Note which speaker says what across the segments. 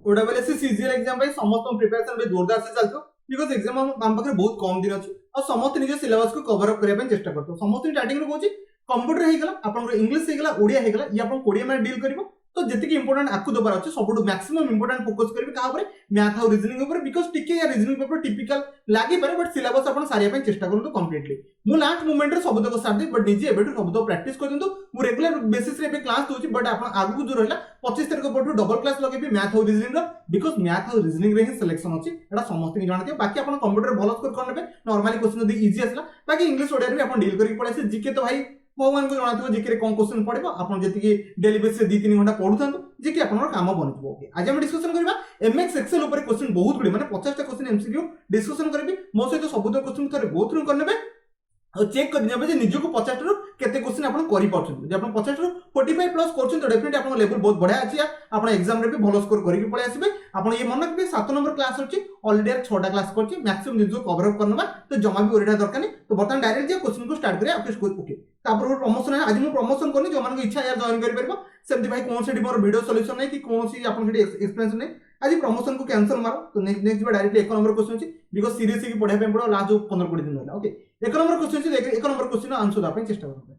Speaker 1: ओडब्ल्यूएससी CGL exam भाई समस्त preparation भाई जोरदार से चलतो बिकॉज एग्जाम हम पाखे बहुत कम दिन अच्छी और समस्त निज सिलेबस को कवर अप करने चेष्टा करते समस्त स्टार्टिंग कहूँ कंप्यूटर होगा आपंकर इंग्लीश होगा ओडिया होगा ये आप 20 मिनट डील कर तो जितकी इंपोर्टेंट आपको देवार अच्छे सब मैक्सिमम इंपोर्टेंट फोकस करेंगे क्या मैथ और रिजनिंग ऊपर बिकज टिके या रिजनिंग पेपर टिपिकल लगे पारे बट सिलेबस आप सारे चेष्टा करूँ कंप्लीटली मु लास्ट मोमेंट रे सब तक सारी बट निजे एबेटू सब तक प्रैक्टिस कर दिंतु मु रेगुलर बेसिस रे क्लास दूची बट आप आगु जो रहा 25 तारिख पर डबल क्लास लगे मैथ और रिजनिंग बिकज मैथ और रिजनिंग रे ही सिलेक्शन अच्छी एटा समस्त जानते बाकी आप कंप्यूटर भल स्कोर करने नॉर्मली क्वेश्चन यदि इजी आसला बाकी इंग्लिश ओडिया भी आप डील करके पड़े जीके तो भाई भगवान को जाना जीके कौन क्वेश्चन पड़ो आप जी डेली बेस 2-3 घंटा पढ़ु था जीके आप काम बन आज हम डिस्कशन करबा एमएक्स एक्सेल ऊपर क्वेश्चन बहुत गुडी माने 50टा क्वेश्चन एमसीक्यू डिस्कशन करबी मो सहित सब क्वेश्चन थरे गो थ्रू करनेबे और चेक कर दिया निजको 50 रु केते क्वेश्चन आपण करि पाछन जे आपण 50 रु 45 प्लस करछन तो डेफिनेटली आपण लेवल बहुत बढ़िया अछि आपण एग्जाम रे भी भलो स्कोर करि के पळे आसीबे आपण ये मन रखबे 7 नंबर क्लास अछि ऑलरेडी 6टा क्लास करछि मैक्सिमम निजको कवर अप करनबा तो जमा भी ओरेटा दरकार नहीं तो बर्तमान डायरेक्ट जे क्वेश्चन को स्टार्ट करिया आपके स्कोर ओके तापर प्रमोशन है आज मु प्रमोशन करनी जो मन इच्छा यार जॉइन करि परबो सेमति भाई कोन सेठी मोर वीडियो सॉल्यूशन नहीं कि कोन सी आपण सेठी एक्सप्लेनेशन नहीं आज प्रमोशन को कैंसिल मारो तो नेक्स्ट बार डायरेक्टली 1 नंबर क्वेश्चन अछि बिकॉज़ सीरीज की पढ़ा पे पड़ो लास्ट 15-20 दिन होला ओके 1 नंबर क्वेश्चन अछि देख 1 नंबर क्वेश्चन आंसर दा पे चेष्टा करो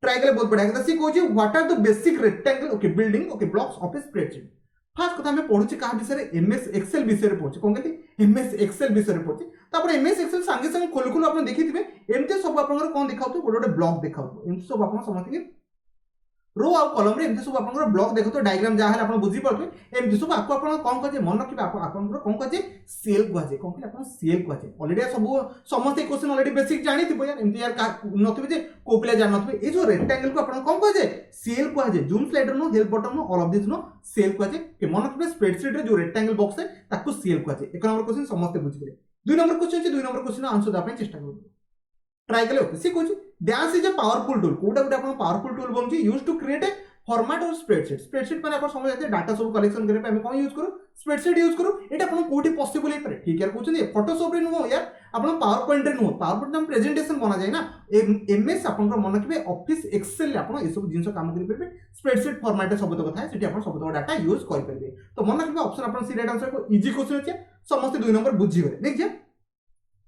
Speaker 1: ट्राई करे बहुत बढ़िया କଥା सी कहूची what are the basic rectangle okay building okay blocks of a spreadsheet fast କଥା ଆମେ ପଢୁଛି କାହା ବିଷୟରେ एमएस एक्सेल ବିଷୟରେ ପଢୁଛି कोन कहती एमएस एक्सेल ବିଷୟରେ ପଢୁଛି तापर एमएस एक्सेल संगे संगे खोलु खोलु आपण देखिथिबे एमते सब आपनकर कोन देखाउतो गोटे गोटे ब्लॉक देखाउतो एमते सब आपण समझते रो आ कॉलम रे एमते सब आपनकर ब्लॉक देखो तो डायग्राम जा हला आपण बुझी पड़ते एमते सब आपको आपण कोन कजे मन रखिबे आपनकर कोन कजे सेल कजे कोन कि आपण सेल कजे ऑलरेडी सब समस्त क्वेश्चन ऑलरेडी बेसिक जानि थिबो यार एमते यार नथिबे जे को पिला जान नथिबे ए जो रेक्टेंगल को आपण कोन कजे सेल कजे जूम स्लाइडर नो हेल्प बटन नो ऑल ऑफ दिस नो सेल कजे के मन रखिबे स्प्रेडशीट रे जो रेक्टेंगल बॉक्स है ताको सेल कजे एक नंबर क्वेश्चन समस्त बुझिबे 2 नंबर क्वेश्चन छै 2 नंबर क्वेश्चन आंसर दा पे चेष्टा करू ट्राई कले ओके सी कहूची dash is a powerful tool कोटा गोटे आपण पावरफुल टूल बनची use to create a format और स्प्रेडशीट माने आपण समझ जाते डाटा सब कलेक्शन करे पे हम कोन यूज करू स्प्रेडशीट यूज करू एटा आपण कोठी पॉसिबल हे पारे ठीक यार कहउछन फोटोशॉप रे नो यार आपण पावर पॉइंट रे नो पावर पॉइंट हम प्रेजेंटेशन बना जाय ना एमएस आपण मन रखबे ऑफिस एक्सेल आपण ए सब जिंस काम करि परबे स्प्रेडशीट फॉर्मेट सब तक था सेठी आपण सब तक डाटा यूज करि परबे तो मन रखबे ऑप्शन आपण सी राइट आंसर को इजी क्वेश्चन अछि समस्त 2 नंबर बुझी गले नेक्स्ट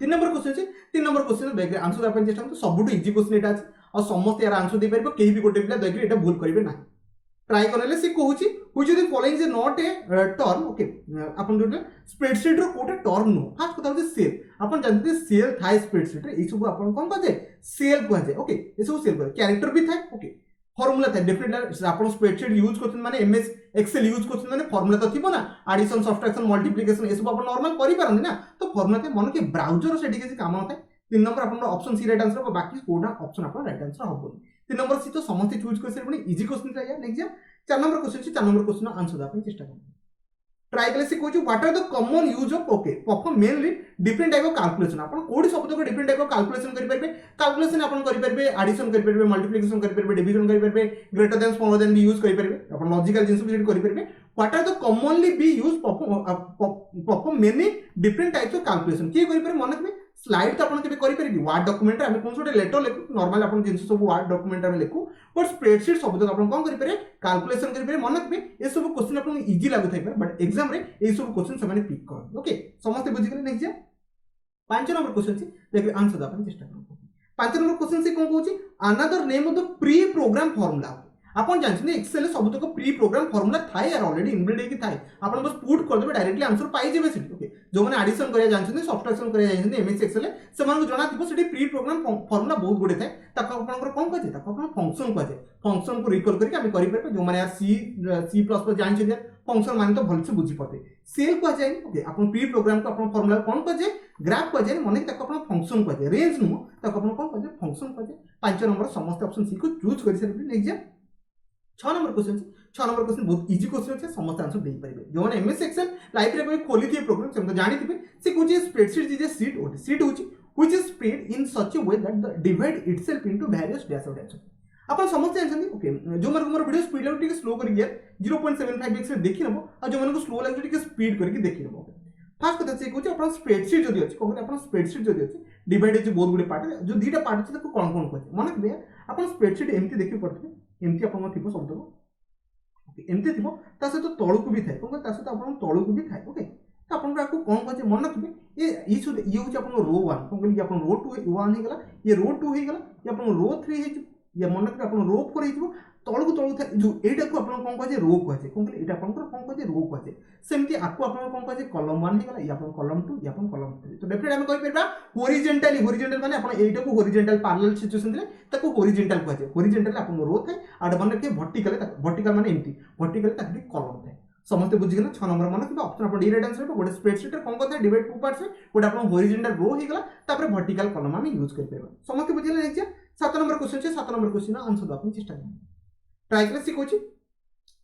Speaker 1: 3 नंबर क्वेश्चन अछि 3 नंबर क्वेश्चन बैक आंसर अपन चेष्टा करतो सबटु इजी क्वेश्चन एटा अछि और समस्त यार आंसर दे परबे केही भी गोटे पिला देखि एटा भूल करिवे ना ट्राई करले से कहूची which is the following is not a term okay अपन जो स्प्रेडशीट रो कोटे टर्म नो फास्ट কথা হচ্ছে সেল अपन जानते सेल थाय स्प्रेडशीट रे ई सब अपन कोन कहे सेल कहे ओके ए सब सेल कहे कैरेक्टर भी थाय ओके फॉर्मूला थाय डेफिनेटली अपन स्प्रेडशीट यूज करछन माने एमएस एक्सेल यूज करछन माने फॉर्मूला तो थिबो ना एडिशन सब्ट्रैक्शन मल्टीप्लिकेशन ए सब अपन नॉर्मल करि पारन ना तो फॉर्मूला ते मन के ब्राउजर सेठी के काम होता है 3 नंबर अपन ऑप्शन सी राइट आंसर बाकी कोडा ऑप्शन अपन राइट आंसर होबो 3 नंबर सी तो समस्त चूज कर से इजी क्वेश्चन था यार next 4 number question 4 number question answer दा चेष्टा करूँ ट्राई कले से कहूँ what are the common use of okay perform mainly different type of calculation अपन कोडी सब तक डिफरेंट टाइप ऑफ कैलकुलेशन करि परबे कैलकुलेशन अपन करि परबे एडिशन करि परबे मल्टीप्लिकेशन करि परबे डिवीजन करि परबे ग्रेटर देन स्मॉलर देन भी यूज करि परबे अपन लॉजिकल जिंस भी करि परबे what are the commonly be use perform many different types of calculation की करि परबे मन में स्लाइड तो अपन केबे करि परबी वर्ड डॉक्यूमेंट रे हम कोन सोटे लेटर लिखु नॉर्मल अपन जिंस सब वर्ड डॉक्यूमेंट रे लिखु बट स्प्रेडशीट सब तक अपन कोन करि परबे कैलकुलेशन करि परबे मन रखबे ए सब क्वेश्चन अपन इजी लागु थाइ पर बट एग्जाम रे ए सब क्वेश्चन से माने पिक कर ओके समस्त बुझि गेले नेक्स्ट 5 नंबर क्वेश्चन छी देखबे आंसर दा अपन चेष्टा करू 5 नंबर क्वेश्चन से कोन कहूची another name of the pre program formula अपन जानछन एक्सेल सब तक प्री प्रोग्राम फार्मूला थाय यार ऑलरेडी इनबिल्ट है कि थाय अपन बस पुट कर देबे डायरेक्टली आंसर पाई जेबे सेठी ओके जो माने एडिशन करिया जानछन सब्ट्रैक्शन करिया जानछन एमएस एक्सेल से मानको जणा थिबो सेठी प्री प्रोग्राम फार्मूला बहुत गुडे थाय ताको आपनकर कोन कहे ताको अपन फंक्शन कहे फंक्शन को रिकॉल करके हम करि परबे जो माने यार सी++ जानछन फंक्शन माने तो भल से बुझी पड़ते सेल कह जाय ओके अपन प्री प्रोग्राम को अपन फार्मूला कोन कहे ग्राफ कह जाय माने ताको अपन फंक्शन कहे रेंज नु ताको अपन कोन कहे फंक्शन कहे 5 नंबर समस्त ऑप्शन सी को चूज करि से next 6 number question 6 number question बहुत इजी क्वेश्चन है समस्त आंसर दे परिबे जो माने एमएस एक्सेल लाइव रे कोई खोली थी प्रोग्राम से तो जानि थिबे से कुछ spreadsheet is a sheet okay sheet होची which is spread in such a way that the divide itself into various dash of dash अपन समस्त जानछन ओके जो माने मोर वीडियो स्पीड लाउ टिके स्लो करि यार 0.75x रे देखि नबो आ जो माने को स्लो लागि टिके स्पीड करके देखि नबो फास्ट कथा से कहूँ अपन स्प्रेडशीट जदि अछि कोन अपन स्प्रेडशीट जदि अछि डिवाइड अछि बहुत गुडे पार्ट जो दीटा पार्ट अछि ताको कोन कोन कहै मन रखबे अपन स्प्रेडशीट एमती देखि पड़थि एमती अपन थिबो सब एमती थी ता सहित तलू भी थाए कौन ता सहित आप तलू भी थाए ओके तो आपको कौन कहे मन रखिए ये हूँ आप रो वन कौन कह रो टू वन होगा ये रो टू होगा ये आप रो थ्री ये मन रखिए आप रो फोर हो तलू तलू था जो यहाँ को आप कौन कहे रो कहे कौन कहते यहाँ आपंकर कौन कहे रो कहे सेमती आपको आप कौन कहे कलम वन होगा ये आप कलम टू ये आप कलम थ्री तो डेफिनेटली आम कहीपर होरिजेंटाली होरिजेंटाल माने आप एटा को होरिजेंटाल पैरेलल सिचुएशन देले ताको होरिजेंटाल कहे होरिजेंटाल आप रो थाए आड मन रखिए वर्टिकल वर्टिकल माने एमती वर्टिकल ताकि कलम थाए समस्त बुझीगला 6 नंबर मन कि ऑप्शन आप डी राइट आंसर गोटे स्प्रेडशीट कौन करता है डिवाइड टू पार्ट्स गोटे आप होरिजेंटाल रो हो गला तापर वर्टिकल कलम हम यूज कर परबा समस्त बुझीगला नेक्स्ट 7 नंबर क्वेश्चन छे 7 नंबर क्वेश्चन आंसर दो अपन चेष्टा करें ट्राई कर सिकोची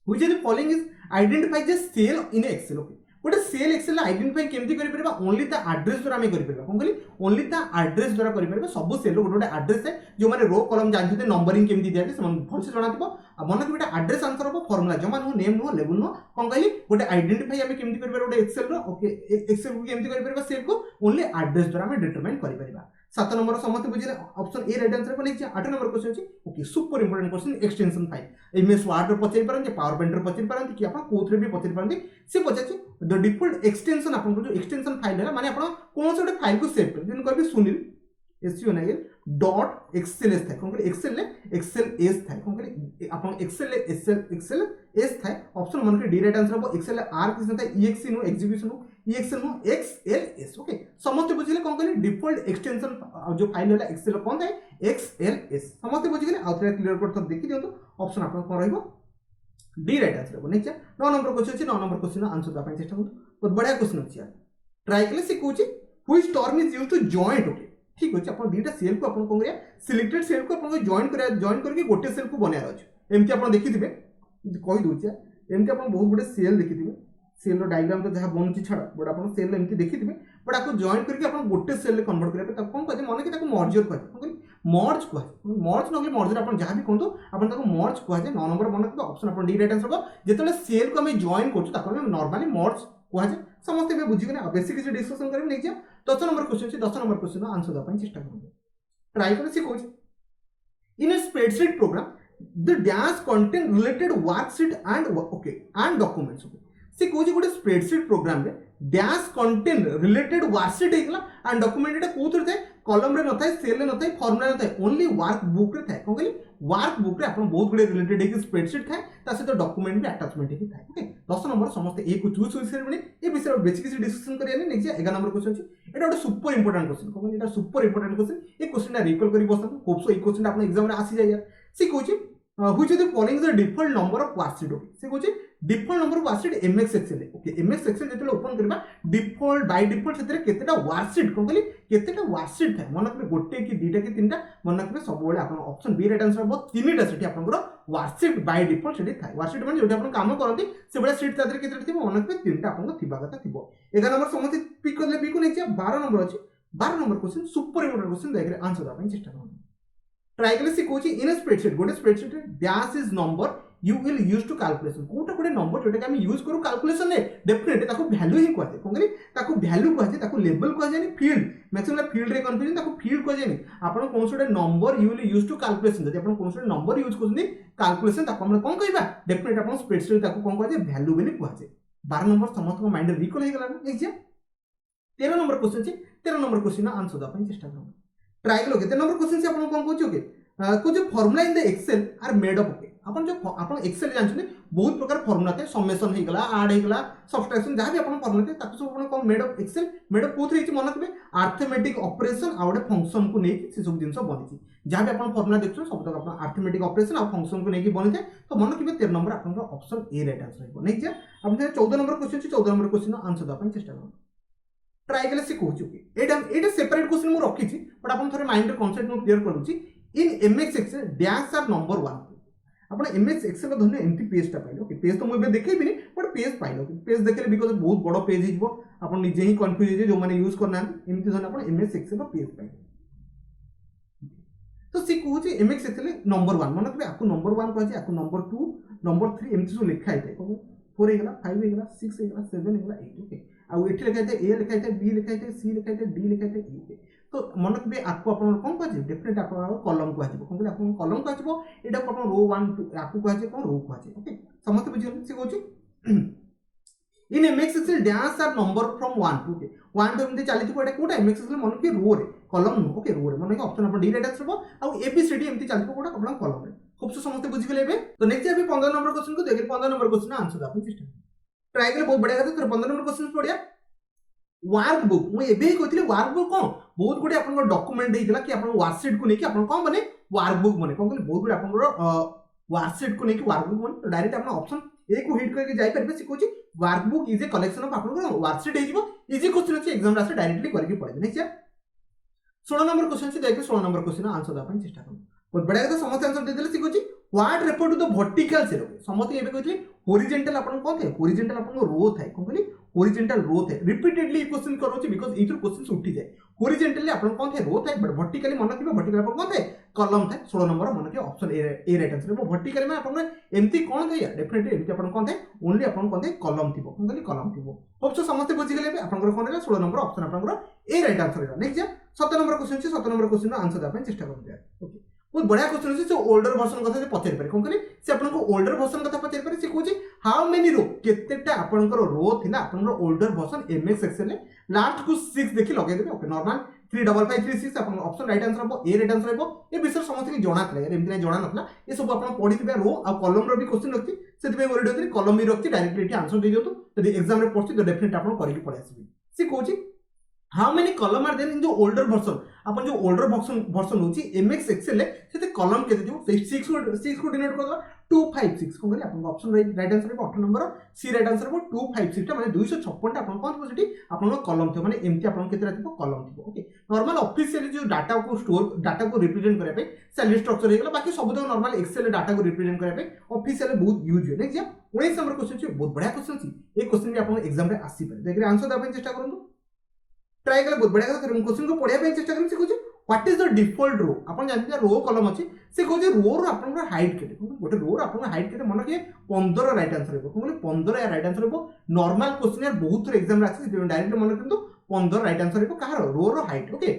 Speaker 1: which is the following is identify the cell in Excel okay गोटे सेल एक्सेल आइडेंटिफाई केमती करि परबा ओनली द एड्रेस द्वारा हम करि परबा कोन कहली ओनली द एड्रेस द्वारा करि परबा सब सेल रो गोटे एड्रेस है जो माने रो कॉलम जानते नंबरिंग केमती दिया समान भल से जणातिबो आ मन कि बेटा एड्रेस आंसर हो फार्मूला जमा no name no label no कोन कहली गोटे आइडेंटिफाई हम केमती करि परबा गोटे एक्सेल रो ओके एक्सेल को केमती करि परबा सेल को ओनली एड्रेस द्वारा हम डिटरमाइन करि परबा 7 नंबर समस्त बुझिले ऑप्शन ए राइट आंसर को नेक्स्ट 8 नंबर क्वेश्चन छी okay super important question extension file MS Word रो पचै परंती पावर पॉइंट रो पचै परंती कि आपण कोथरे भी पचै परंती से पचाची द डिफॉल्ट एक्सटेंशन आपण को जो एक्सटेंशन फाइल है माने आपण कोन से फाइल को सेव कर दिन करबी सुनील SUNIL डॉट एक्सएलएस था कौन एक्सेल एक्सएलएस था कौन अपन एक्सेल एस था ऑप्शन मन के डी राइट आंसर हो एक्सेल आर किस था EXE नो एग्जीक्यूशन नो EXL नो XLS ओके समस्त बुझिले कौन कहले डिफॉल्ट एक्सटेंशन जो फाइल होला एक्सेल कौन था XLS समस्त बुझिले आउटलाइन क्लियर कर तो देखि दियौ तो ऑप्शन आपन कोन रहइबो डी राइट आंसर हो नेक्स्ट 9 नंबर क्वेश्चन छी 9 नंबर क्वेश्चन आंसर द चेष्टा करू बहुत बढ़िया क्वेश्चन अछि यार ट्राई करले से कहूची which term is used to joint okay ठीक अछि अपन दुटा सेल को अपन कोन सिलेक्टेड सेल को अपन जॉइन करके गोटे सेल को बनाया अछि एमती अपन देखिथिबे कहि दोछि एमती अपन बहुत बड़े सेल देखिथिबे सेल रो डायग्राम तो जहां बनछि छाड़ बट अपन सेल एमती देखिथिबे बट आपको जॉइन करके अपन गोटे सेल रे कन्वर्ट करबे त कोन कहै माने कि ताको मर्जर कहै मर्ज कहै मर्ज नगले मर्जर अपन जहां भी कहतो अपन ताको मर्ज कहै 9 नंबर मन के ऑप्शन अपन डी राइट आंसर हो जेतले सेल को हम जॉइन करछु ताको हम नॉर्मली मर्ज कहै समस्त बे बुझि गने बेसिक किछि डिस्कशन करबे नै 10 number question 10 number question answer द चेष्टा करूँ ट्राई कर सी in a spreadsheet program the dash contain related worksheet and okay and documents okay से कोची गोटे स्प्रेडशीट प्रोग्राम रे डैश कंटेन रिलेटेड वर्कशीट हेकला एंड डॉक्यूमेंट एटा कोथरे थाए कॉलम रे नथाय सेल रे नथाय फॉर्मूला रे थाए ओनली वर्क बुक रे थाए कोन कहली वर्क बुक रे अपन बहुत गुडे रिलेटेड एक स्प्रेडशीट थाए ता से तो डॉक्यूमेंट भी अटैचमेंट ही थाए ओके 10 नंबर समस्त ए को चूज होई सेरबनी ए विषय बेसिक किसी डिस्कशन करिया नै नेक्स्ट 11 नंबर क्वेश्चन छी एटा गोटे सुपर इंपोर्टेंट क्वेश्चन कोन एटा सुपर इंपोर्टेंट क्वेश्चन ए क्वेश्चन रिकॉल करी बसन होप सो ए क्वेश्चन अपन एग्जाम रे आसी जाय यार सी कोची which is the following the default number of worksheet okay से कोची default number of worksheet MX Excel okay MX Excel जेतले ओपन करबा डिफॉल्ट बाय डिफॉल्ट सेतरे केतेटा वर्कशीट कोन कहली केतेटा वर्कशीट थाए मन करे गोटे की दुटा की तीनटा मन करे सब बेले आपन ऑप्शन बी राइट आंसर बहुत तीनटा सेठी आपन वर्कशीट बाय डिफॉल्ट सेठी थाए वर्कशीट माने जोटा आपन काम करंती से बेले शीट तादरे केतेटा थिबो मन करे तीनटा आपन थिबा कथा थिबो 11 नंबर समस्त पिक करले बी को नै 12 नंबर अछि 12 number question super important question देखरे आंसर द चेष्टा करू ट्राई करले सी कोची इन अ स्प्रेडशीट गोटे स्प्रेडशीट रे dash is number you will use to calculation कोटा कोटे नंबर जोटा हम यूज करू कैलकुलेशन ने डेफिनेटली ताको वैल्यू ही कहते कोन करी ताको वैल्यू कहते ताको लेवल कह जानी फील्ड मैक्सिमम फील्ड रे कन्फ्यूजन ताको फील्ड कह जानी आपण कोन सोटे number you will use to calculation जदि आपण कोन सोटे नंबर यूज करछनी कैलकुलेशन ताको हम कोन कहबा डेफिनेटली आपण स्प्रेडशीट ताको कोन कहजे वैल्यू बेली कहजे 12 नंबर समस्त को माइंड रिकॉल हे गला ना एग्जाम 13 नंबर क्वेश्चन छी 13 नंबर क्वेश्चन आंसर द अपन चेष्टा करू ट्राई करो केते नंबर क्वेश्चन से आपण कोन कहछो के को जो formula in the Excel are made up okay अपन जो अपन एक्सेल जानछने बहुत प्रकार फार्मूला थे समेशन हे गला ऐड हे गला सब्सट्रैक्शन जहां भी अपन फार्मूला थे ताको सब अपन कोन made up Excel made up कोथरे छि मन कबे अरिथमेटिक ऑपरेशन आउडे फंक्शन को नेकी से सब जिंस बनिछि जहां भी अपन फार्मूला देखछो सब तक अपन अरिथमेटिक ऑपरेशन आ फंक्शन को नेकी बनि थे तो मन कबे 13 number upon option A right answer हेबो नै जे अब 14 नंबर क्वेश्चन छि 14 नंबर क्वेश्चन आंसर द अपन चेष्टा करू ट्राई करले से कहू कि एटा सेपरेट क्वेश्चन मु रखी छि बट अपन थोरे माइंड रे कांसेप्ट मु क्लियर करू छि in MX Excel dash are number 1 आपण MX एक्सेल धन्य एमटी पेज टा पाइलो ओके पेज तो मु बे देखै बिनी बट पेज पाइलो पेज देखले बिकॉज़ बहुत बडो पेज हिजबो आपण निजे ही कंफ्यूज जे जो माने यूज करना एमती धन्य आपण MX एक्सेल पेज पाइलो तो सी कहू छी MX एक्सेल नंबर 1 माने आपको नंबर 1 कहै छै आपको नंबर 2 नंबर 3 एमती सो लिखा है 4 हेगला 5 हेगला 6 हेगला 7 हेगला 8 ओके आ एठी लिखा है A लिखा है B लिखा है C लिखा है D लिखा है E ओके तो मन के आपको अपन कोन कहै डेफिनेट अपन कॉलम कहै कोन कहले अपन कॉलम कहै एटा अपन रो 1 2 आपको कहै कोन रो कहै ओके समस्त बुझिगले से कहूँ in MS Excel dash are number from 1 to 1 to एमती चली कोटा कोटा एमएक्स एक्सेल मन के रो रे कॉलम नो ओके रो रे मन के ऑप्शन अपन डी राइट आंसर आ एबीसीडी एमती चली कोटा अपन कॉलम रे खूब से समस्त बुझिगले बे तो नेक्स्ट अभी 15 नंबर क्वेश्चन को देखिए 15 नंबर क्वेश्चन आंसर अपन चेष्टा ट्राई करे बहुत बढ़िया था 15 नंबर क्वेश्चन पढ़िया वर्क बुक मु एबे कहथिले वर्क बुक कोन बहुत गुडे अपन डॉक्यूमेंट देइतला कि अपन वर्कशीट को नेकी अपन कोन बने वर्क बुक बने कोन कहले बहुत गुडे अपन वर्कशीट को नेकी वर्क बुक बने तो डायरेक्ट अपन ऑप्शन ए को हिट करके जाई परबे सिकोची workbook is a collection of अपन वर्कशीट हे जीवो इजी क्वेश्चन अछि एग्जाम रासे डायरेक्टली करके पड़े नहीं 16 नंबर क्वेश्चन से देखिए 16 नंबर क्वेश्चन आंसर दा अपन चेष्टा करू बहुत बढ़िया था समस्त आंसर दे देले सिकोची what refer to the vertical cell समस्त एबे कहथिले हॉरिजॉन्टल अपन कोन थे हॉरिजॉन्टल अपन रो थाए कोन कहली हॉरिजॉन्टल रो थे रिपीटेडली क्वेश्चन करोची बिकॉज़ इथर क्वेश्चन उठी जाए हॉरिजॉन्टली अपन कोन थे रो थे बट वर्टिकली मन के वर्टिकल अपन कोन थे कॉलम थे 16 नंबर मन के ऑप्शन ए राइट आंसर वो वर्टिकली में अपन एमती कोन थे डेफिनेटली एमती अपन कोन थे ओनली अपन कोन थे कॉलम थिबो कोन कहली कॉलम थिबो ऑप्शन समस्त बुझि गेले अपन कोन रे 16 नंबर ऑप्शन अपन ए राइट आंसर है नेक्स्ट 17 नंबर क्वेश्चन से 17 नंबर क्वेश्चन आंसर दा चेष्टा करते ओके बहुत बढ़िया क्वेश्चन है से ओल्डर वर्जन कथा से पचारि पारे कोन कहली से आपन को ओल्डर वर्जन कथा पचारि पारे से कहूची हाउ मेनी रो केतेटा आपन को रो थिला आपन को ओल्डर वर्जन एमएक्स एक्सेल में लास्ट को 6 देखि लगे देबे ओके नॉर्मल 35536 आपन ऑप्शन राइट आंसर हो ए राइट आंसर हो ए विषय समस्त की जणा थले एमति नै जणा नथला ए सब आपन पढि दिबे रो आ कॉलम रो भी क्वेश्चन रखती से दिबे ओरिड होती कॉलम भी रखती डायरेक्टली आंसर दे दियो तो यदि एग्जाम रे पढ़ती तो डेफिनेटली आपन करिक पड़े आसीबे से कहूची how many column are there in the older version अपन जो ओल्डर वर्जन होची एमएक्स एक्सेल सेते कॉलम केते दिबो 6 को डिनोट कर दो 256 को कहले अपन ऑप्शन राइट आंसर है 8 नंबर सी राइट आंसर है 256 टा माने 256 टा अपन कोन पॉजिटिव अपन कॉलम थे माने एमती अपन केते रहथिबो कॉलम थिबो ओके नॉर्मल ऑफिशियली जो डाटा को स्टोर डाटा को रिप्रेजेंट करे पे सैलरी स्ट्रक्चर हेगला बाकी सब तो नॉर्मल एक्सेल डाटा को रिप्रेजेंट करे पे ऑफिशियली बहुत यूज है नेक्स्ट 19 नंबर क्वेश्चन छै बहुत बढ़िया क्वेश्चन छी ए क्वेश्चन भी अपन एग्जाम रे आसी पारे देखिए आंसर देबे चेष्टा करंतु ट्राई कले बहुत बढ़िया कर क्वेश्चन को पढ़िया पे चेष्टा करम से कुछ व्हाट इज द डिफॉल्ट रो अपन जानते रो कॉलम अछि से कहू जे रो रो अपन हाइट केते गोटे रो रो अपन हाइट केते मन के 15 राइट आंसर हेबो कहले 15 या राइट आंसर हेबो नॉर्मल क्वेश्चन यार बहुत थोर एग्जाम राछि से डायरेक्ट मन किंतु 15 राइट आंसर हेबो कहार रो रो हाइट ओके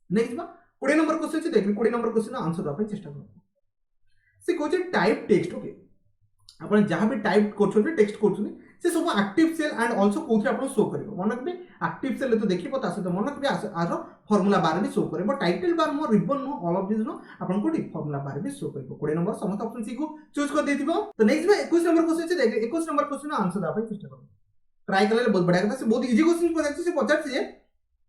Speaker 1: नेक्स्ट बा 20 नंबर क्वेश्चन से देखि 20 नंबर क्वेश्चन आंसर दबा चेष्टा करू से कहू जे टाइप टेक्स्ट ओके अपन जहां भी टाइप करछोनी टेक्स्ट करछोनी से सब एक्टिव सेल एंड आल्सो कोथरे अपन शो करिवो मनक भी एक्टिव सेल तो देखिबो ता से तो मनक भी आरो फार्मूला बार भी शो करिवो टाइटल बार मो रिबन नो ऑल ऑफ दिस नो अपन कोठी फार्मूला बार भी शो करिवो 20 नंबर समस्त ऑप्शन सी को चूज कर देथिबो तो नेक्स्ट में 21 नंबर क्वेश्चन से देख 21 नंबर क्वेश्चन आंसर दा चेष्टा करो ट्राई करले बहुत बढ़िया कथा से बहुत इजी क्वेश्चन पचार से पचार से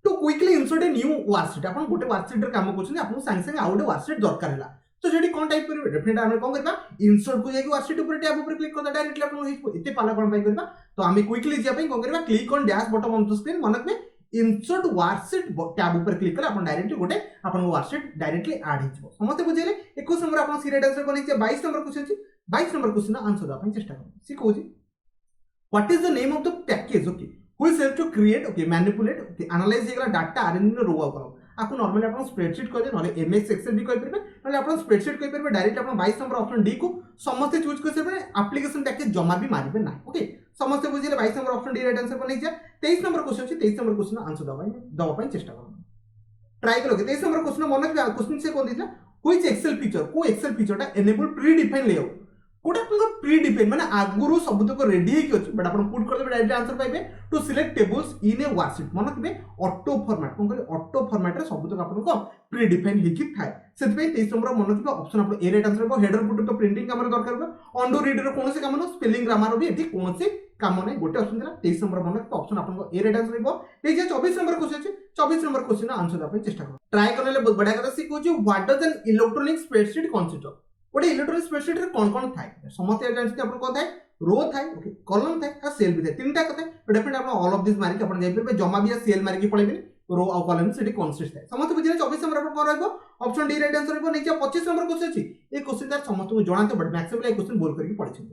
Speaker 1: to quickly insert a new worksheet अपन गोटे वर्कशीट रे काम करछन अपन संग संग आउट वर्कशीट दरकार हैला तो जेडी कोन टाइप करिवे डेफिनेटली हम कोन करबा इंसर्ट को जाके वर्कशीट ऊपर टैब ऊपर क्लिक करता डायरेक्टली अपन होइबो एते पाला कोन पाई करबा तो हम क्विकली जे पई कोन करबा click on dash button on the screen मनक में इंसर्ट वर्कशीट टैब ऊपर क्लिक कर अपन डायरेक्टली गोटे अपन वर्कशीट डायरेक्टली ऐड हिजबो समस्त बुझेले 21 नंबर अपन सी राइट आंसर कोन 22 नंबर क्वेश्चन छी 22 नंबर क्वेश्चन आंसर दा अपन चेष्टा करू सी कहू छी what is the name of the package okay who is help to create okay manipulate okay analyze हेगला data arrange in row column आपको नॉर्मली अपन स्प्रेडशीट कह दे नले एमएक्स एक्सेल भी कह परबे नले अपन स्प्रेडशीट कह परबे डायरेक्ट अपन 22 नंबर ऑप्शन डी को समस्त चूज कर परबे एप्लीकेशन पैकेज जमा भी मारिबे ना ओके समस्त बुझिले 22 number option D right answer को नहीं जा 23 नंबर क्वेश्चन छी 23 नंबर क्वेश्चन आंसर दवा पई चेष्टा करो ट्राई करो 23 नंबर क्वेश्चन मन क्वेश्चन से कोन दिला व्हिच एक्सेल फीचर को एक्सेल फीचरटा एनेबल प्री डिफाइन लेआउट कोटा अपन प्री डिफाइन माने आगुरु सब तक रेडी हे कि अछि बट अपन पुट कर देबे डायरेक्ट आंसर पाइबे to select tables in a worksheet मन के ऑटो फॉर्मेट कोन कहले ऑटो फॉर्मेट रे सब तक अपन को प्री डिफाइन हे कि थाए सेति पे 23 नंबर मन के ऑप्शन अपन ए राइट आंसर को हेडर फुटर तो प्रिंटिंग काम रे दरकार बे अंडू रीड रे कोनोसी काम न स्पेलिंग ग्रामर भी एठी कोनोसी काम नै गोटे ऑप्शन दिला 23 नंबर मन के ऑप्शन अपन को ए राइट आंसर हेबो ए जे 24 नंबर क्वेश्चन छै 24 नंबर क्वेश्चन आंसर दा पे चेष्टा करो ट्राई करले बहुत बढ़िया कथा सिखो जे what does an electronic spreadsheet consist of गोटे इलेक्ट्रॉनिक स्प्रेडशीट रे कोन थाए समस्त जानते अपन कोन थाए रो थाए ओके कॉलम थाए आ सेल भी थाए तीनटा कथा definitely upon all of this मारि के अपन जाई परबे जमा भी सेल मारि के पळेबे रो आ कॉलम सेठी कंसिस्ट थाए समस्त बुझिले 24 नंबर पर रहबो ऑप्शन डी राइट आंसर रहबो नीचे 25 नंबर क्वेश्चन अछि ए क्वेश्चन तार समस्त को जणाते बट मैक्सिमम ए क्वेश्चन बोल करके पढि छै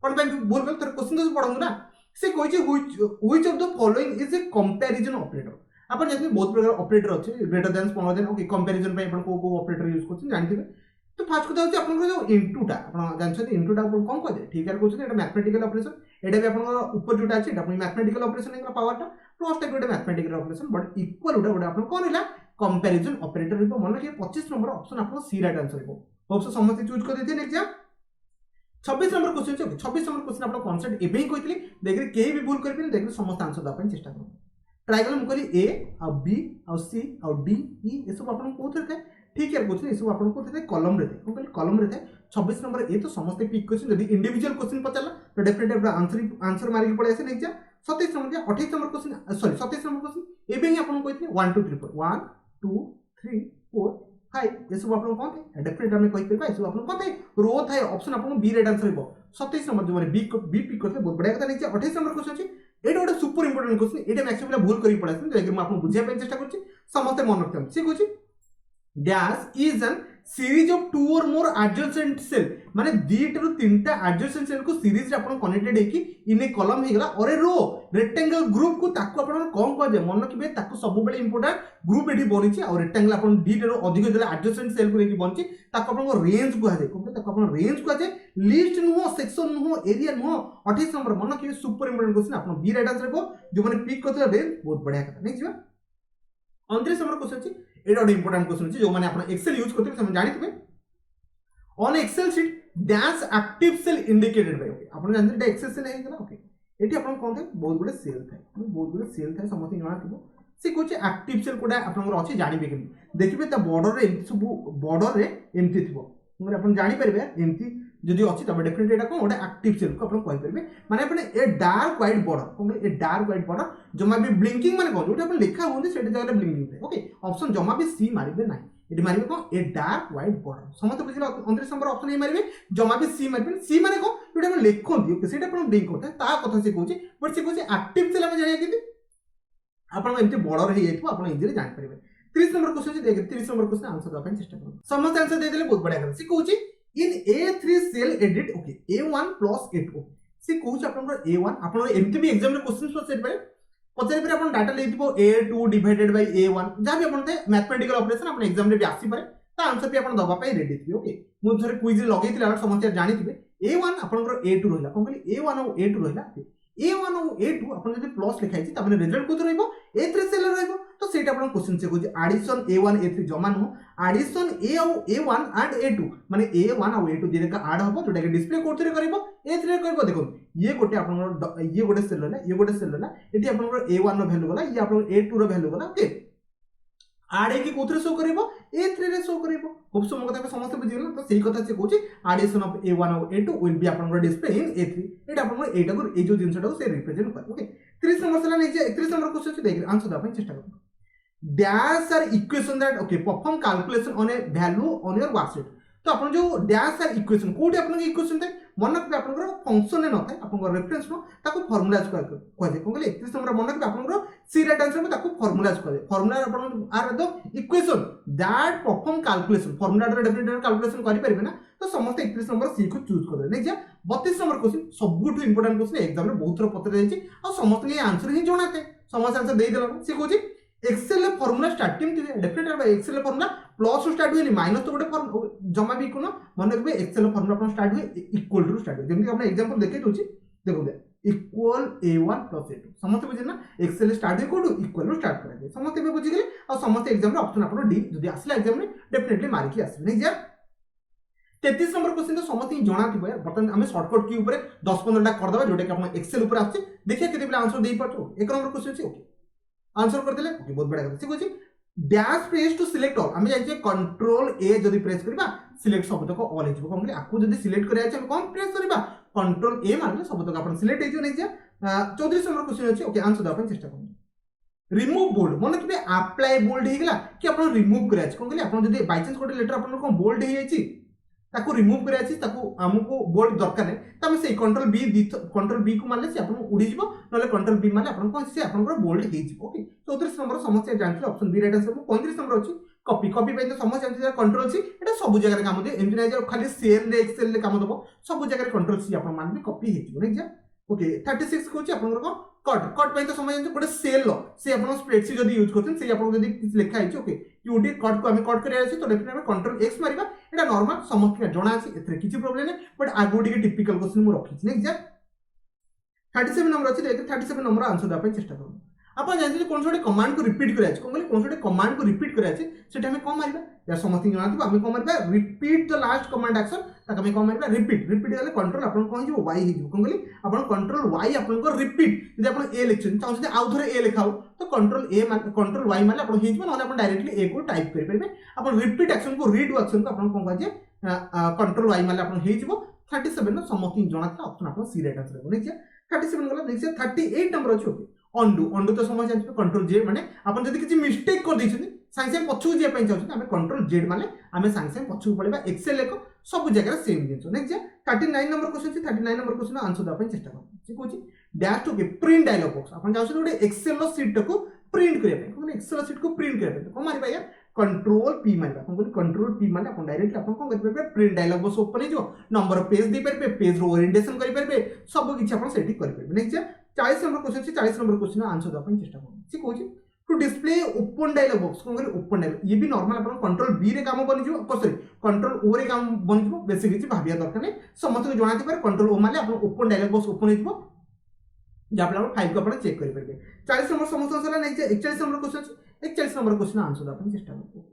Speaker 1: कोन पे बोल कर तर क्वेश्चन तो पढंगु ना से कोइ छै which of the following is a comparison operator अपन जति बहुत प्रकार ऑपरेटर अछि greater than smaller than okay comparison पे अपन को ऑपरेटर यूज करछन जानथिबे तो फास्ट कथा होची अपन जो इनटूटा अपन जानछथि इनटूटा अपन कोन कहै ठीक है कहै एटा मैथमेटिकल ऑपरेशन एटा भी अपन ऊपर जोटा अछि एटा अपन मैथमेटिकल ऑपरेशन एकरा पावरटा plus type Etah mathematical operation but equal उडा अपन कोन हैला कंपैरिजन ऑपरेटर हिबो मन के 25 नंबर ऑप्शन अपन सी राइट आंसर हिबो ऑप्शन समस्त चूज कर देते नेक्स्ट 26 नंबर क्वेश्चन अछि 26 नंबर क्वेश्चन आपण कांसेप्ट एबे ही कहितली देखि केही भी भूल करबिन देखि समस्त आंसर दा ପାଇଁ चेष्टा करू ट्रायंगल हम कहली ए आ बी आ सी आ डी ई ए सब आपण कोथरे थे ठीक है क्वेश्चन ए सब आपण कोथरे थे कॉलम रे थे हम कहली कॉलम रे थे 26 नंबर ए तो समस्त पिक क्वेश्चन यदि इंडिविजुअल क्वेश्चन पचाला तो डेफिनेटली आपण आंसर मारि के पड़े आसे next 27 number 28 number question sorry 27 number question एबे ही आपण कहितली 1 2 3 4 1 2 3 4 5 ये सब आपण कोन थे डेफिनेटली हम कहि परबा ये सब आपण कोन थे रो थाए ऑप्शन आपण बी राइट आंसर हेबो 27 नंबर जो माने बी पिक करते बहुत बढ़िया कथा नेक्स्ट 28 नंबर क्वेश्चन अछि एटा गोटे सुपर इंपोर्टेंट क्वेश्चन एटा मैक्सिमम पिला भूल करी पड़ासन जे मैं आपन बुझिया पे चेष्टा करछि समस्त मन रखते से कहछि dash is an series of two और मोर एडजेसेंट सेल माने दीटा रु तीनटा एडजेसेंट सेल को सीरीज रे आपन कनेक्टेड है कि इन ए कॉलम हे गला और ए रो रेक्टेंगल ग्रुप को ताको आपन कोन को जे मन रखिबे ताको सब बेले इंपोर्टेंट ग्रुप एठी बनिछि और रेक्टेंगल आपन दीटा रु अधिक जले एडजेसेंट सेल को लेके बनछि ताको आपन रेंज को हाजे कोन ताको आपन रेंज को हाजे लिस्ट नुहो सेक्शन नुहो एरिया नुहो 28 नंबर मन कि सुपर इंपोर्टेंट क्वेश्चन आपन बी राइट आंसर को जो माने पिक करते रेंज बहुत बढ़िया कथा नेक्स्ट 29 नंबर क्वेश्चन अछि एटा गोटे इंपोर्टेंट क्वेश्चन अछि जो माने आपण एक्सेल यूज करते समय जानिथिबे on Excel sheet dash active cell indicated by okay आपण जानते एटा एक्सेल सेल हे गला ओके एटी आपण कोन थे बहुत गुडे सेल थाए समस्त जणा थिबो से कोचे एक्टिव सेल कोडा आपण अछि जानिबे कि देखिबे त बॉर्डर रे सब बॉर्डर रे एमती थिबो म्हणजे आपण जानि परबे एमती जदि अछि तबे डेफिनेटली एटा कोन ओडा एक्टिव सेल को आपण कहि परबे माने आपण ए dark white border cone a dark white border जमा भी ब्लिंकिंग माने कोन ओटा आपण लिखा होंदे सेटा जगह ब्लिंकिंग थे ओके ऑप्शन जमा भी सी मारिबे नाही एटी मारिबे कोन ए डार्क व्हाइट बॉर्डर समस्त बुझिला 29 नंबर ऑप्शन ए मारिबे जमा भी सी मारिबे सी माने को ओटा आपण लिखो दियो सेटा आपण ब्लिंक होता ता कथा से कहूची बट से कहूची एक्टिव सेल हम जानिया कि आपण एमती बॉर्डर हे जाइतो आपण इजीली जानि परबे 30 नंबर क्वेश्चन जे देख 30 नंबर क्वेश्चन आंसर दा चेष्टा करू समस्त आंसर दे देले बहुत बढ़िया कर से कहूची in A3 cell edit okay A1 plus A2 से कहूछ आपन A1 आपन एमती भी एग्जाम रे क्वेश्चन पचारि परे आपन data लेथिबो A2 divided by A1 जा भी आपन मैथमेटिकल ऑपरेशन आपन एग्जाम रे भी आसी पारे ता आंसर भी आपन दबा पय रेडी थिबे ओके मु थरे क्विज लगेइतिला समस्त जानि थिबे A1 आपन A2 रहला कोन कहली A1 और A2 रहला A1 और A2 अपन जदि प्लस लिखाइ छि तबने रिजल्ट कोत रहइबो A3 सेल रहइबो तो सेटा अपन क्वेश्चन से कहू एडिशन A1 A3 जमा नो एडिशन A और A1 एंड A2 माने A1 और A2 दिने का ऐड हबो जोटा के डिस्प्ले कोथरे करइबो A3 रे करइबो देखो ये गोटे अपन ये गोटे सेल रहला ये गोटे सेल रहला एटी अपन A1 रो वैल्यू गला ये अपन A2 रो वैल्यू गला ओके आडे की कोथरे शो करइबो A3 रे शो करइबो खूब सम कथा समस्त बुझिगला तो सही कथा से कहू एडिशन ऑफ A1 और A2 will be upon display in A3 एटा अपन एटा को ए जो जिंसटा से रिप्रेजेंट कर ओके 30 नंबर से नेक्स्ट 31 नंबर क्वेश्चन से देख आंसर दा चेष्टा करू dash are equation that okay perform calculation on a value on your worksheet तो अपन जो डैश आर इक्वेशन कोठी अपन इक्वेशन थे मन रखबे अपन फंक्शन ने न थाए अपन रेफरेंस नो ताको फार्मूलाज कहै कोन कहले 31 नंबर मन रखबे अपन सी राइट आंसर में ताको फार्मूलाज कहै फार्मूला अपन are the equation that perform calculation formula रे डेफिनेटली कैलकुलेशन करि परबे ना तो समस्त 31 नंबर सी को चूज कर नै जा 32 नंबर क्वेश्चन सबुठ इंपोर्टेंट क्वेश्चन एग्जाम रे बहुत थोर पत्र जाई छी आ समस्त के आंसर ही जोना थे समस्त आंसर दे देला सी कहू एक्सेल फॉर्मूला स्टार्टिंग थी definitely Excel formula plus two start हुए माइनस तो गोटे फॉर्म जमा भी कोन मन रखबे एक्सेल फॉर्मूला अपन स्टार्ट हुए इक्वल टू स्टार्ट हुए जेमति अपन एग्जांपल देखे दोची देखो इक्वल A1 प्लस A2 समस्त बुझे ना एक्सेल स्टार्ट हुए कोडू इक्वल टू स्टार्ट करा जाय समस्त बे बुझी गेले आ समस्त एग्जाम रे ऑप्शन अपन डी जदी आसला एग्जाम रे डेफिनेटली मार के आसे नै जा 33 नंबर क्वेश्चन तो समस्त ही जणा थिबो बटन हमें शॉर्टकट की ऊपर 10 15 टा कर दबा जोटे कि अपन एक्सेल ऊपर आछे देखिए केते बेला आंसर देई पाछो एक नंबर क्वेश्चन छी ओके आंसर कर देले ओके बहुत बड़ा कथा से कहू dash press to select all हमें जाइए कंट्रोल ए जदी प्रेस करबा सिलेक्ट सब तक ऑल हे जबो हम आकु जदी सिलेक्ट करे हम कोन प्रेस करबा कंट्रोल ए मारले सब तक अपन सिलेक्ट हे जो नै जा 34 नंबर क्वेश्चन अछि ओके आंसर द चेष्टा करू रिमूव बोल्ड मन कि अप्लाई बोल्ड हे गेला कि अपन रिमूव करे अछि कोन कहली अपन जदी बाय चांस कोटे लेटर अपन को बोल्ड हे जाइछि ताको रिमूव करे अछि ताको हमको बोल्ड दरकार नै त हम से कंट्रोल बी को मारले से अपन उडी जिवो नले कंट्रोल बी मारले अपन को से अपन को बोल्ड हे जिवो ओके 34 नंबर समस्या जानथि option B right answer 35 number अछि कॉपी पे तो समस्या जानथि कंट्रोल सी एटा सब जगह रे काम दे एमपी नै खाली सेल रे एक्सेल रे काम दबो सब जगह रे कंट्रोल सी अपन मान भी कॉपी हे जिवो नै जा ओके 36 कहूची अपन को कट पे तो समय जानथि गोटे सेल लो से अपन स्प्रेडशीट जदी यूज करथि से अपन जदी किछ लिखा है ओके यूडी कट को हम कट करे अछि तो डेफिनेटली कंट्रोल एक्स मारिबा एटा नॉर्मल समस्त के जणा अछि एथरे किछि प्रॉब्लम नै बट आगो टिके टिपिकल क्वेश्चन मु रखि नै जा 37 नंबर अछि देख 37 नंबर आंसर दा पे चेष्टा करू अपन जानथि कोन छोटे कमांड को रिपीट करे अछि कोन छोटे कमांड को रिपीट करे अछि सेटा हम कोन मारिबा या समस्त जणा थि हम कोन मारिबा repeat the last command action ताको हम कोन मारिबा रिपीट रिपीट गले कंट्रोल आपन कोन हिजो y हिजो कोन कहली आपन कंट्रोल y आपन को रिपीट जदि आपन a लिखछन चाहछन आउ थरे a लिखाओ तो कंट्रोल a मान कंट्रोल y माने आपन हिजो न आपन डायरेक्टली a को टाइप करि परबे आपन रिपीट एक्शन को रीड एक्शन को आपन कोन कहजे कंट्रोल y माने आपन हिजो 37 न समथिंग जणा था ऑप्शन आपन सी राइट आंसर हो नेक्स्ट 37 गला नेक्स्ट 38 नंबर अछि ओके अंडू तो समझ जानि कंट्रोल जे माने आपन जदि किछि मिस्टेक कर दैछन सांगे सांगे पछू जे पय चाहछन हमें कंट्रोल जेड माने हमें सांगे सांगे पछू पड़ेबा एक्सेल लेको सब जगह सेम जिंस नेक्स्ट 39 नंबर क्वेश्चन छी 39 नंबर क्वेश्चन आंसर द पय चेष्टा कर छी कोछि डैश टू के प्रिंट डायलॉग बॉक्स आपन चाहछन ओडे एक्सेल लो शीट को प्रिंट करिया पय कोन एक्सेल शीट को प्रिंट करिया पय को मारिबा या कंट्रोल पी मारिबा कोन कोन कंट्रोल पी माने आपन डायरेक्ट आपन कोन करि परबे प्रिंट डायलॉग बॉक्स ओपन हे जो नंबर ऑफ पेज दे परबे पेज रो ओरिएंटेशन करि परबे सब किछि आपन सेटिंग करि परबे नेक्स्ट 40 नंबर क्वेश्चन छी 40 नंबर क्वेश्चन आंसर द पय चेष्टा कर छी कोछि to display open dialog box कोन करि ओपन डायलॉग ये भी नॉर्मल आपन कंट्रोल बी रे काम बनि जो सॉरी कंट्रोल ओ रे काम बनि जो बेसिक किछि भाबिया दरकार नै समस्त जणाति पर कंट्रोल ओ माने आपन ओपन डायलॉग बॉक्स ओपन हे जो जहाँ पे फाइल को आप चेक करेंगे 40 नंबर समस्त answer next 41 number question 41 number question answer अपन चेष्टा करूँ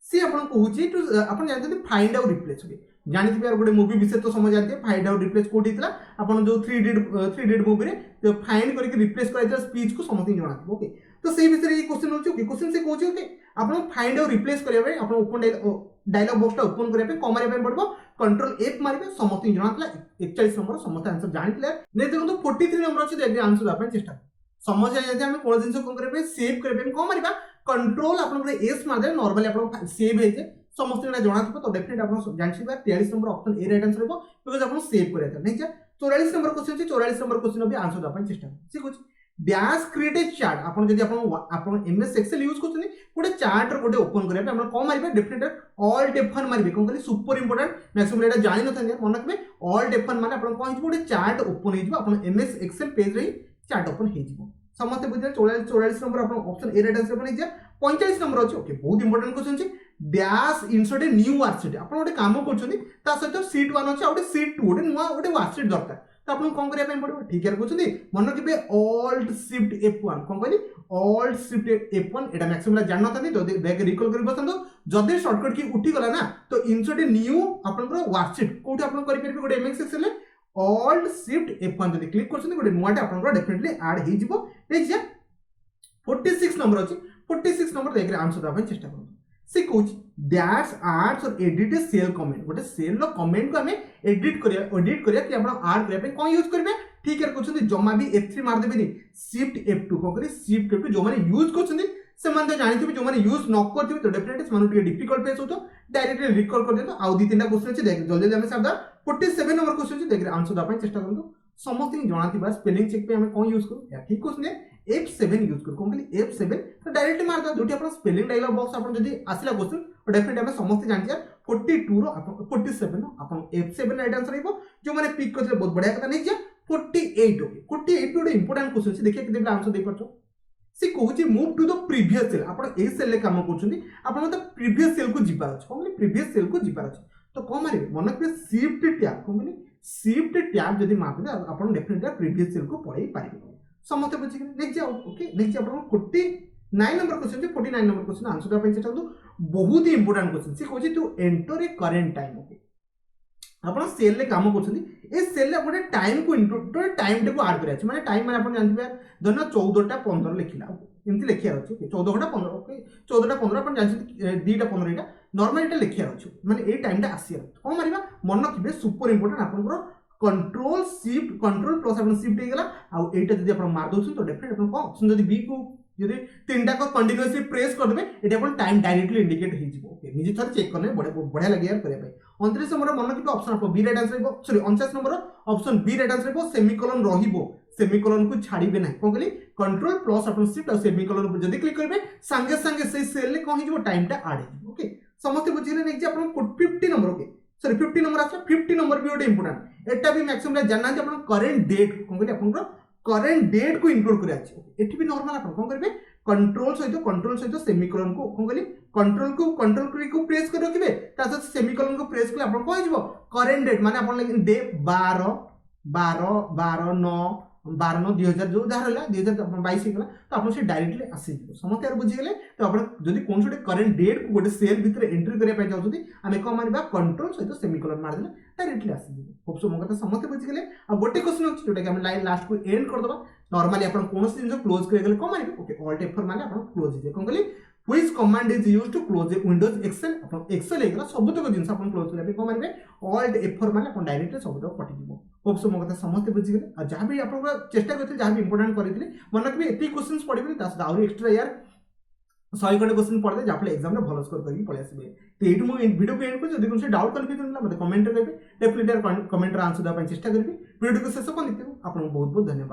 Speaker 1: सी आपन कहूची टू आपन जानते फाइंड आउट रिप्लेस ओके जानिथिबे यार गोटे मूवी विषय तो समझ जानते फाइंड आउट रिप्लेस कोठी थिला आपन जो 3 मूवी रे तो फाइंड करके रिप्लेस कराइता स्पीच को समथिंग जणाथिबो ओके तो सेही विषय ये क्वेश्चन होची ओके क्वेश्चन से कहूची ओके आपन फाइंड आउट रिप्लेस करिया बे आपन ओपन डायलॉग बॉक्स टा ओपन करिया पे कमारे पे पड़बो कंट्रोल एफ मारिबे समथिंग जणातला 41 नंबर समस्त आंसर जानिथिले नै देखो 43 नंबर अछि देखि आंसर आपन चेष्टा समझ जाय जे हम कोन जिंस को करबे सेव करबे को मारिबा कंट्रोल आपन एस मार दे नॉर्मली आपन सेव हे जे समस्त जणा जणाथिबो तो डेफिनेट आपन जानथिबा 43 number option A right answer होबो बिकॉज़ आपन सेव करिया था नै जे 44 नंबर क्वेश्चन छी 44 नंबर क्वेश्चन भी आंसर आपन चेष्टा ठीक अछि डैश क्रिएट ए चार्ट आपन जदि आपन एमएस एक्सेल यूज करछनी गोटे चार्ट रो गोटे ओपन करिया आपन को मारिबे डेफिनेट ऑल्ट F1 मारिबे कोन कहली सुपर इंपोर्टेंट मैक्सिमम एटा जानि न थांगे मन रखबे ऑल्ट F1 माने आपन को हिजबो गोटे चार्ट ओपन हिजबो आपन एमएस एक्सेल पेज रे चार्ट ओपन हिजबो समस्त बुझे 44 नंबर आपन ऑप्शन ए राइट आंसर बनि जा 45 नंबर अछि ओके बहुत इंपोर्टेंट क्वेश्चन छी dash insert a new worksheet आपन गोटे काम करछनी ता सहित शीट 1 अछि गोटे शीट 2 गोटे नुवा गोटे वर्कशीट दरकार तो आपन कोन करिया पे पड़बो ठीक है कहछनी मन रखबे ऑल्ट शिफ्ट F1 कोन कहली ऑल्ट शिफ्ट F1 एटा मैक्सिमम जान नथानी तो बैक रिकॉल करि बसंतो जदि शॉर्टकट की उठी गला ना तो इंसर्ट ए न्यू आपन को वर्कशीट कोठी आपन करि परबे गोटे MS Excel alt shift F1 जदि क्लिक करछनी गोटे नुवाटे आपन को डेफिनेटली ऐड हि जिवो देखिया 46 नंबर अछि 46 नंबर देख रे आंसर दबा चेष्टा करू से कोच दैट्स आड्स और एडिट ए सेल कमेंट गोटे सेल लो कमेंट को हमें एडिट करिया कि आपण ऐड करिया पे कोन यूज करबे ठीक है कहछन जमा भी F3 मार देबेनी शिफ्ट F2 को करी शिफ्ट F2 जो माने यूज करछन से माने जानिथिबे जो माने यूज न करथिबे तो डेफिनेटली से माने डिफिकल्ट फेस होतो डायरेक्टली रिकॉल कर देतो आउ दी तीनटा क्वेश्चन अछि देख जल्दी हम सादा 47 नंबर क्वेश्चन अछि देख आंसर द चेष्टा करंतु समस्त जणाथिबा स्पेलिंग चेक पे हमें कोन यूज करू या ठीक क्वेश्चन F7 यूज करू कोन कहली F7 तो डायरेक्टली मार द जोटी अपन स्पेलिंग डायलॉग बॉक्स अपन जदी आसिला क्वेश्चन तो डेफिनेटली हमें समस्त जानि 42 रो अपन 47 नो अपन F7 राइट आंसर हेबो जो माने पिक करले बहुत बढ़िया कथा नै जे 48 ओके 48 गोटे इंपोर्टेंट क्वेश्चन छै देखिए केते आंसर दे परछो से कहूची move to the previous cell आपण ए सेल ले काम करछुनी आपण तो प्रीवियस सेल को जिबार अछि कोन प्रीवियस सेल को जिबार अछि तो को मारिबे मन के शिफ्ट टैब कोन कहली शिफ्ट टैब जदी मारबे आपण डेफिनेटली प्रीवियस सेल को पढै पारिबे समस्त बुझि नेक्स्ट जाओ ओके नेक्स्ट आपण 49 number question 49 number question answer अपन चेष्टा करू बहुत ही इंपोर्टेंट क्वेश्चन से कहूची to enter a current time okay आपण सेल ले काम करछनी ए सेल ले गोटे टाइम को इंक्लूड टाइम टे को ऐड करिया छै माने टाइम माने आपण जानथिबे धरना 14:15 लिखिला एमती लिखिया अछि 14:15 ओके 14:15 आपण जानछि 2:15 एटा नॉर्मल एटा लिखिया अछि माने ए टाइम टा आसिया को मारिबा मन रखिबे सुपर इंपोर्टेंट आपनकर कंट्रोल शिफ्ट कंट्रोल प्लस अपन शिफ्ट हे गेला आ एटा जदी आपण मार दोछु तो डेफिनेट आपण को ऑप्शन जदी बी को जदी तीनटा को कंटीन्यूअसली प्रेस कर देबे एटा आपण टाइम डायरेक्टली इंडिकेट हे जिवो ओके निजे थर चेक करने बढ़िया लगे यार करे भाई 29 नंबर मन रखिबे ऑप्शन आपन बी राइट आंसर हेबो sorry 49 number option B right answer हेबो सेमीकोलन रहिबो सेमीकोलन को छाड़ीबे नै कोन कहली कंट्रोल प्लस अपन शिफ्ट और सेमीकोलन पर जदी क्लिक करबे संगे संगे से सेल ले कहि जिवो टाइम टा ऐड हे ओके समस्त बुझिले नेक्स्ट अपन 50 नंबर ओके सॉरी 50 नंबर आछा 50 नंबर भी ओटे इंपोर्टेंट एटा भी मैक्सिमम जानना जे अपन करंट डेट कोन कहली अपन करंट डेट को इंक्लूड करिया छै एठी भी नॉर्मल अपन कोन करबे कंट्रोल सहित सेमीकोलन को कोन कहली कंट्रोल को प्रेस कर रखिबे ता साथ सेमीकोलन को प्रेस करले अपन कोइ जिवो करंट डेट माने अपन डे 12 9 12/9/2000 जो जहाँ रहा 2022 होगा तो आप डायरेक्टली आसी समस्त यार बुझीगले तो आप कौन गोटे करेन्ट डेट को गोटे सेल भितर एंट्री करने चाहते आम कौन मानवा कंट्रोल सहित सेमिकोलन मारदेले डायरेक्टली आसी होप सो मो कथा समस्त बुझीगले आ गोटे क्वेश्चन अच्छी जोटा कि हम लाइन लास्ट को एंड करदे नॉर्मली आप कौन जिन क्लोज करेंगे कौन मारे ओके ऑल्ट F4 मारे आप क्लोज हो कौन कहली which command is used to close Windows Excel आप एक्सेल होगा सबुतक जिन आप क्लोज करने कौन मारे ऑल्ट F4 मारे आप डायरेक्टली सबुतक कटिଯିବ होप सो मो कथा समस्त बुझीगले आ जहाँ भी आप चेष्टा करते जहाँ भी इंपोर्टेंट करते मन रखिए एति क्वेश्चन पढ़े आहरी एक्सट्रा यार 100 खंडे क्वेश्चन पढ़े जहाँ एग्जाम में भल स्कोर करके पलि आसबे तो ये वीडियो को एंड कर जब कौन डाउट कन्फ्यूजन मतलब कमेंट करेंगे डेफिनेटली कमेंट आंसर देवाई चेष्टा करी वीडियो को शेष कर आपको बहुत बहुत धन्यवाद।